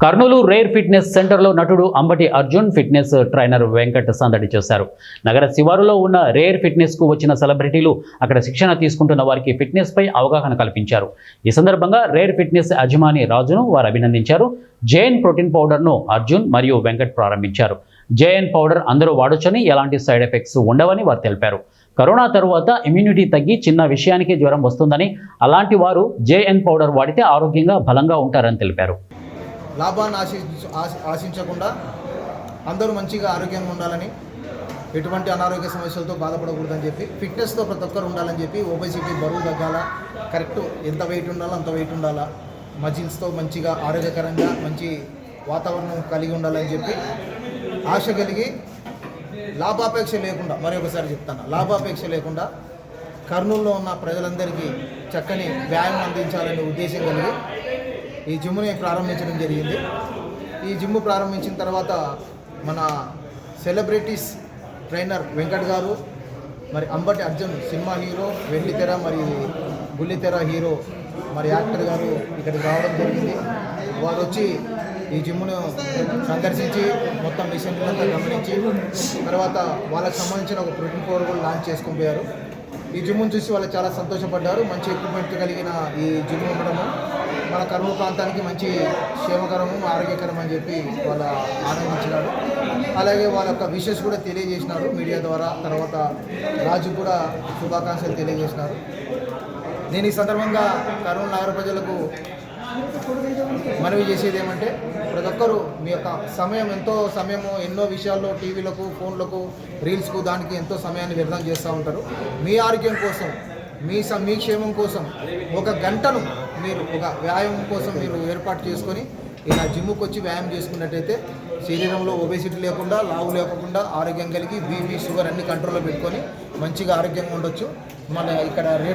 Kurnool rare fitness సెంటర్లో నటుడు Ambati Arjun fitness trainer Venkat సందడి చేశారు. నగర శివారులో ఉన్న రేర్ ఫిట్నెస్కు వచ్చిన సెలబ్రిటీలు అక్కడ శిక్షణ తీసుకుంటున్న వారికి ఫిట్నెస్పై అవగాహన కల్పించారు. ఈ సందర్భంగా రేర్ ఫిట్నెస్ యజమాని రాజును వారు అభినందించారు. జేఎన్ ప్రోటీన్ పౌడర్ను అర్జున్ మరియు వెంకట్ ప్రారంభించారు. జేఎన్ పౌడర్ అందరూ వాడొచ్చని, ఎలాంటి సైడ్ ఎఫెక్ట్స్ ఉండవని వారు తెలిపారు. కరోనా తరువాత ఇమ్యూనిటీ తగ్గి చిన్న విషయానికి జ్వరం వస్తుందని, అలాంటి వారు జేఎన్ పౌడర్ వాడితే ఆరోగ్యంగా బలంగా ఉంటారని తెలిపారు. లాభాన్ని ఆశించకుండా అందరూ మంచిగా ఆరోగ్యంగా ఉండాలని, ఎటువంటి అనారోగ్య సమస్యలతో బాధపడకూడదని చెప్పి, ఫిట్నెస్తో ప్రతి ఒక్కరు ఉండాలని చెప్పి, ఒబెసిటీ బరువు తగ్గాల, కరెక్ట్ ఎంత వెయిట్ ఉండాలో అంత వెయిట్ ఉండాలా, మజిల్స్తో మంచిగా ఆరోగ్యకరంగా మంచి వాతావరణం కలిగి ఉండాలని చెప్పి ఆశ కలిగి, లాభాపేక్ష లేకుండా, మరొకసారి చెప్తాను, లాభాపేక్ష లేకుండా కర్నూలులో ఉన్న ప్రజలందరికీ చక్కని వ్యాయామం అందించాలనే ఉద్దేశం కలిగి ఈ జిమ్ని ప్రారంభించడం జరిగింది. ఈ జిమ్ ప్రారంభించిన తర్వాత మన సెలబ్రిటీస్ ట్రైనర్ వెంకట్ గారు, మరి అంబటి అర్జున్ సినిమా హీరో, వెండితెర మరి బుల్లితెర హీరో మరి యాక్టర్ గారు ఇక్కడికి రావడం జరిగింది. వారు వచ్చి ఈ జిమ్ను సందర్శించి మొత్తం మిషన్లంతా గమనించి తర్వాత వాళ్ళకి సంబంధించిన ఒక ప్రోటీన్ పౌడర్ కూడా లాంచ్ చేసుకొని పోయారు. ఈ జిమ్ను చూసి వాళ్ళు చాలా సంతోషపడ్డారు. మంచి ఎక్విప్మెంట్ కలిగిన ఈ జిమ్ ఉండడము మన కర్నూలు ప్రాంతానికి మంచి క్షేమకరము, ఆరోగ్యకరం అని చెప్పి వాళ్ళ ఆనందించినారు. అలాగే వాళ్ళ యొక్క విషెస్ కూడా తెలియజేసినారు మీడియా ద్వారా. తర్వాత రాజు కూడా శుభాకాంక్షలు తెలియజేసినారు. నేను ఈ సందర్భంగా కర్నూలు నగర ప్రజలకు మనవి చేసేది ఏమంటే, ప్రతి ఒక్కరూ మీ యొక్క ఎన్నో విషయాల్లో టీవీలకు, ఫోన్లకు, రీల్స్కు దానికి ఎంతో సమయాన్ని వ్యర్థం చేస్తూ ఉంటారు. మీ ఆరోగ్యం కోసం, మీ క్షేమం కోసం ఒక గంటను మీరు ఒక వ్యాయామం కోసం మీరు ఏర్పాటు చేసుకొని ఇలా జిమ్కి వచ్చి వ్యాయామం చేసుకున్నట్టయితే శరీరంలో ఒబేసిటీ లేకుండా, లావు లేకుండా ఆరోగ్యం కలిగి బీపీ, షుగర్ అన్ని కంట్రోల్లో పెట్టుకొని మంచిగా ఆరోగ్యంగా ఉండొచ్చు. మన ఇక్కడ రేట్